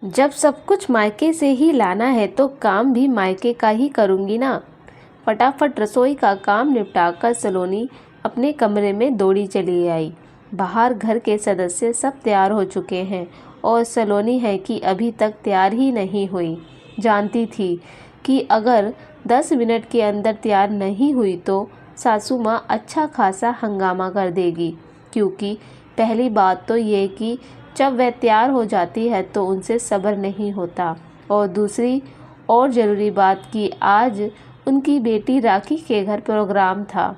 जब सब कुछ मायके से ही लाना है तो काम भी मायके का ही करूँगी ना। फटाफट रसोई का काम निपटाकर सलोनी अपने कमरे में दौड़ी चली आई। बाहर घर के सदस्य सब तैयार हो चुके हैं और सलोनी है कि अभी तक तैयार ही नहीं हुई। जानती थी कि अगर 10 मिनट के अंदर तैयार नहीं हुई तो सासू माँ अच्छा खासा हंगामा कर देगी, क्योंकि पहली बात तो ये कि जब वह तैयार हो जाती है तो उनसे सब्र नहीं होता, और दूसरी और ज़रूरी बात कि आज उनकी बेटी राखी के घर प्रोग्राम था।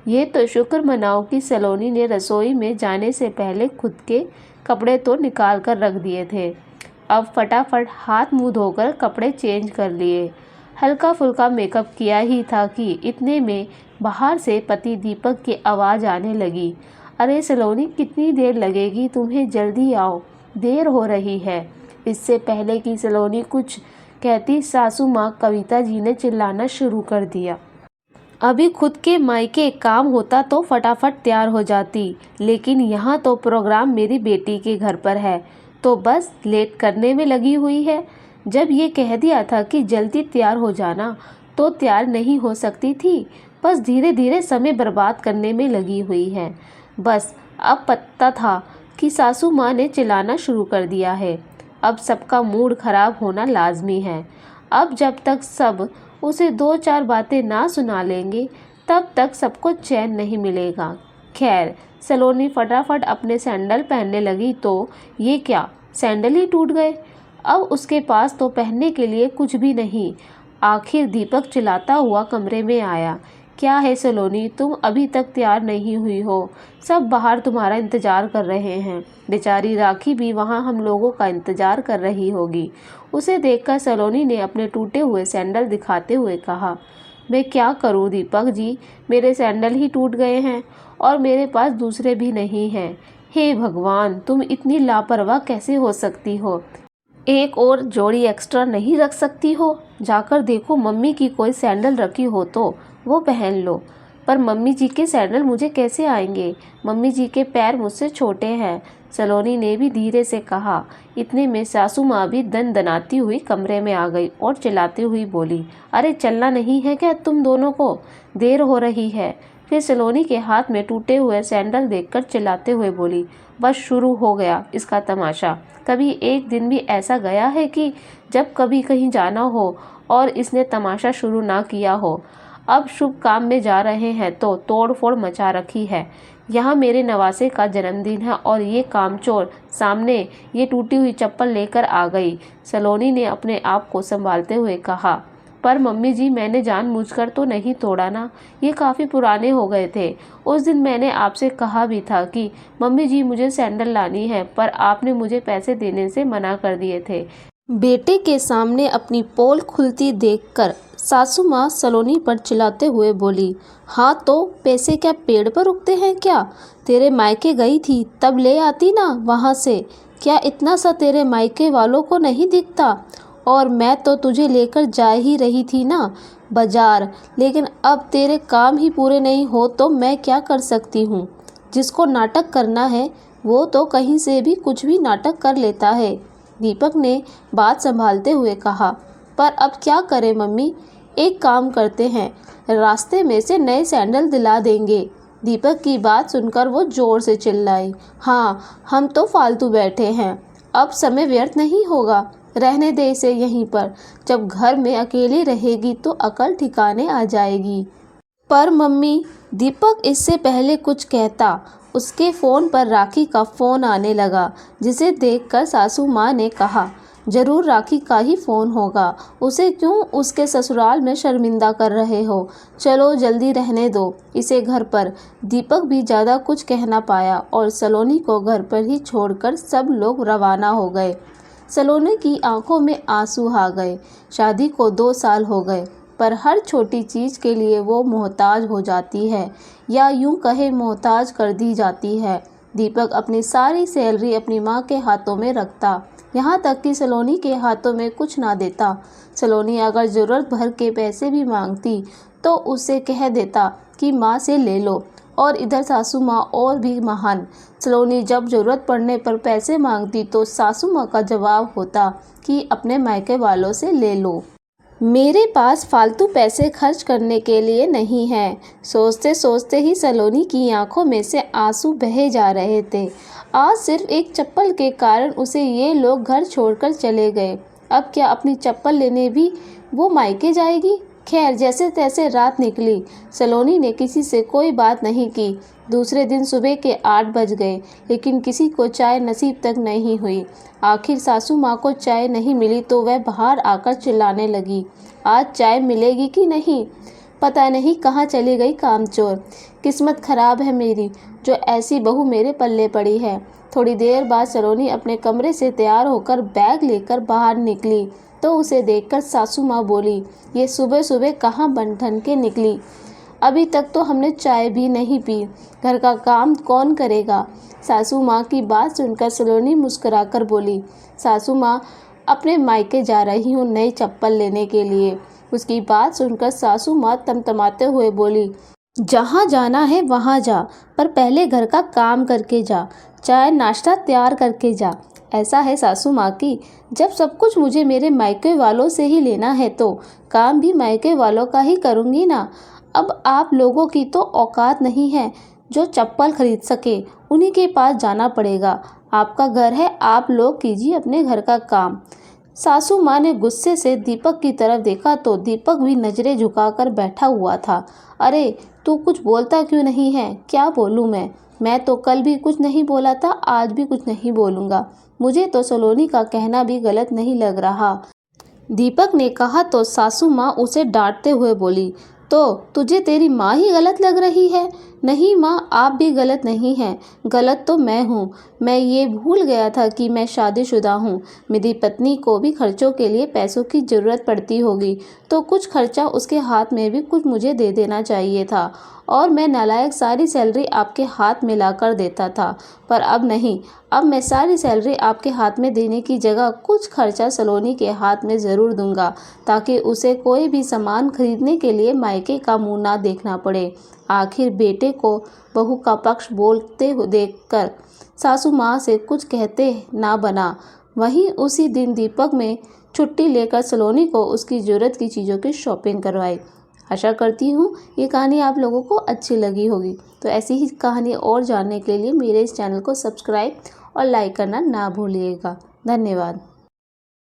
ये तो शुक्र मनाओ कि सलोनी ने रसोई में जाने से पहले खुद के कपड़े तो निकाल कर रख दिए थे। अब फटाफट हाथ मुंह धोकर कपड़े चेंज कर लिए। हल्का फुल्का मेकअप किया ही था कि इतने में बाहर से पति दीपक की आवाज़ आने लगी। अरे सलोनी, कितनी देर लगेगी? तुम्हें जल्दी आओ, देर हो रही है। इससे पहले कि सलोनी कुछ कहती, सासू माँ कविता जी ने चिल्लाना शुरू कर दिया। अभी खुद के मायके काम होता तो फटाफट तैयार हो जाती, लेकिन यहाँ तो प्रोग्राम मेरी बेटी के घर पर है, तो बस लेट करने में लगी हुई है। जब ये कह दिया था कि जल्दी तैयार हो जाना, तो तैयार नहीं हो सकती थी। बस धीरे धीरे समय बर्बाद करने में लगी हुई है। बस अब पता था कि सासू माँ ने चिल्लाना शुरू कर दिया है। अब सबका मूड खराब होना लाजमी है। अब जब तक सब उसे 2-4 बातें ना सुना लेंगे, तब तक सबको चैन नहीं मिलेगा। खैर, सलोनी फटाफट अपने सैंडल पहनने लगी तो ये क्या, सैंडल ही टूट गए। अब उसके पास तो पहनने के लिए कुछ भी नहीं। आखिर दीपक चिल्लाता हुआ कमरे में आया। क्या है सलोनी, तुम अभी तक तैयार नहीं हुई हो? सब बाहर तुम्हारा इंतज़ार कर रहे हैं। बेचारी राखी भी वहाँ हम लोगों का इंतज़ार कर रही होगी। उसे देखकर सलोनी ने अपने टूटे हुए सैंडल दिखाते हुए कहा, मैं क्या करूँ दीपक जी, मेरे सैंडल ही टूट गए हैं और मेरे पास दूसरे भी नहीं हैं। हे भगवान, तुम इतनी लापरवाह कैसे हो सकती हो? एक और जोड़ी एक्स्ट्रा नहीं रख सकती हो? जाकर देखो मम्मी की कोई सैंडल रखी हो तो वो पहन लो। पर मम्मी जी के सैंडल मुझे कैसे आएंगे? मम्मी जी के पैर मुझसे छोटे हैं, सलोनी ने भी धीरे से कहा। इतने में सासू माँ भी दनदनाती हुई कमरे में आ गई और चिल्लाती हुई बोली, अरे चलना नहीं है क्या तुम दोनों को? देर हो रही है। फिर सलोनी के हाथ में टूटे हुए सैंडल देखकर चिल्लाते हुए बोली, बस शुरू हो गया इसका तमाशा। कभी एक दिन भी ऐसा गया है कि जब कभी कहीं जाना हो और इसने तमाशा शुरू ना किया हो? अब शुभ काम में जा रहे हैं तो तोड़ फोड़ मचा रखी है। यहाँ मेरे नवासे का जन्मदिन है और ये कामचोर सामने ये टूटी हुई चप्पल लेकर आ गई। सलोनी ने अपने आप को संभालते हुए कहा, पर मम्मी जी, मैंने जानबूझकर तो नहीं तोड़ा ना, ये काफ़ी पुराने हो गए थे। उस दिन मैंने आपसे कहा भी था कि मम्मी जी मुझे सैंडल लानी है, पर आपने मुझे पैसे देने से मना कर दिए थे। बेटे के सामने अपनी पोल खुलती देखकर सासू माँ सलोनी पर चिल्लाते हुए बोली, हाँ तो पैसे क्या पेड़ पर उगते हैं क्या? तेरे मायके गई थी तब ले आती ना वहाँ से। क्या इतना सा तेरे मायके वालों को नहीं दिखता? और मैं तो तुझे लेकर जा ही रही थी ना बाजार, लेकिन अब तेरे काम ही पूरे नहीं हो तो मैं क्या कर सकती हूँ? जिसको नाटक करना है वो तो कहीं से भी कुछ भी नाटक कर लेता है। दीपक ने बात संभालते हुए कहा, पर अब क्या करें मम्मी? एक काम करते हैं, रास्ते में से नए सैंडल दिला देंगे। दीपक की बात सुनकर वो जोर से चिल्लाई, हाँ हम तो फालतू बैठे हैं, अब समय व्यर्थ नहीं होगा, रहने दे इसे यहीं पर। जब घर में अकेली रहेगी तो अकल ठिकाने आ जाएगी। पर मम्मी, दीपक इससे पहले कुछ कहता, उसके फ़ोन पर राखी का फ़ोन आने लगा, जिसे देखकर सासू माँ ने कहा, ज़रूर राखी का ही फ़ोन होगा, उसे क्यों उसके ससुराल में शर्मिंदा कर रहे हो? चलो जल्दी रहने दो इसे घर पर। दीपक भी ज़्यादा कुछ कह ना पाया और सलोनी को घर पर ही छोड़कर सब लोग रवाना हो गए। सलोनी की आंखों में आंसू आ गए। शादी को 2 साल हो गए, पर हर छोटी चीज़ के लिए वो मोहताज हो जाती है, या यूं कहे मोहताज कर दी जाती है। दीपक अपनी सारी सैलरी अपनी माँ के हाथों में रखता, यहाँ तक कि सलोनी के हाथों में कुछ ना देता। सलोनी अगर ज़रूरत भर के पैसे भी मांगती तो उससे कह देता कि माँ से ले लो और इधर सासू माँ और भी महान। सलोनी जब ज़रूरत पड़ने पर पैसे मांगती तो सासू माँ का जवाब होता कि अपने मायके वालों से ले लो, मेरे पास फालतू पैसे खर्च करने के लिए नहीं है। सोचते सोचते ही सलोनी की आंखों में से आंसू बहे जा रहे थे। आज सिर्फ एक चप्पल के कारण उसे ये लोग घर छोड़कर चले गए। अब क्या अपनी चप्पल लेने भी वो मायके जाएगी? खैर, जैसे तैसे रात निकली। सलोनी ने किसी से कोई बात नहीं की। दूसरे दिन सुबह के 8 बज गए, लेकिन किसी को चाय नसीब तक नहीं हुई। आखिर सासू माँ को चाय नहीं मिली तो वह बाहर आकर चिल्लाने लगी, आज चाय मिलेगी कि नहीं? पता नहीं कहाँ चली गई कामचोर। किस्मत खराब है मेरी, जो ऐसी बहू मेरे पल्ले पड़ी है। थोड़ी देर बाद सलोनी अपने कमरे से तैयार होकर बैग लेकर बाहर निकली तो उसे देखकर सासू माँ बोली, ये सुबह सुबह कहाँ बन ठन के निकली? अभी तक तो हमने चाय भी नहीं पी, घर का काम कौन करेगा? सासू माँ की बात सुनकर सलोनी मुस्कुराकर बोली, सासू माँ, अपने मायके जा रही हूँ नई चप्पल लेने के लिए। उसकी बात सुनकर सासू माँ तमतमाते हुए बोली, जहाँ जाना है वहाँ जा, पर पहले घर का काम करके जा, चाय नाश्ता तैयार करके जा। ऐसा है सासू माँ की, जब सब कुछ मुझे मेरे मायके वालों से ही लेना है तो काम भी मायके वालों का ही करूँगी ना। अब आप लोगों की तो औकात नहीं है, जो चप्पल खरीद सके उन्हीं के पास जाना पड़ेगा। आपका घर है, आप लोग कीजिए अपने घर का काम। सासू माँ ने गुस्से से दीपक की तरफ देखा तो दीपक भी नज़रें झुकाकर बैठा हुआ था। अरे तू कुछ बोलता क्यों नहीं है? क्या बोलूँ मैं तो कल भी कुछ नहीं बोला था, आज भी कुछ नहीं बोलूँगा। मुझे तो सलोनी का कहना भी गलत नहीं लग रहा, दीपक ने कहा तो सासू माँ उसे डांटते हुए बोली, तो तुझे तेरी माँ ही गलत लग रही है? नहीं माँ, आप भी गलत नहीं हैं, गलत तो मैं हूँ। मैं ये भूल गया था कि मैं शादीशुदा हूँ। मेरी पत्नी को भी खर्चों के लिए पैसों की ज़रूरत पड़ती होगी, तो कुछ खर्चा उसके हाथ में भी कुछ मुझे दे देना चाहिए था। और मैं नालायक सारी सैलरी आपके हाथ में ला कर देता था, पर अब नहीं। अब मैं सारी सैलरी आपके हाथ में देने की जगह कुछ खर्चा सलोनी के हाथ में ज़रूर दूंगा, ताकि उसे कोई भी सामान खरीदने के लिए मायके का मुंह ना देखना पड़े। आखिर बेटे को बहू का पक्ष बोलते देखकर सासू माँ से कुछ कहते ना बना। वहीं उसी दिन दीपक में छुट्टी लेकर सलोनी को उसकी ज़रूरत की चीज़ों की शॉपिंग करवाई। आशा करती हूँ ये कहानी आप लोगों को अच्छी लगी होगी। तो ऐसी ही कहानी और जानने के लिए मेरे इस चैनल को सब्सक्राइब और लाइक करना ना भूलिएगा। धन्यवाद।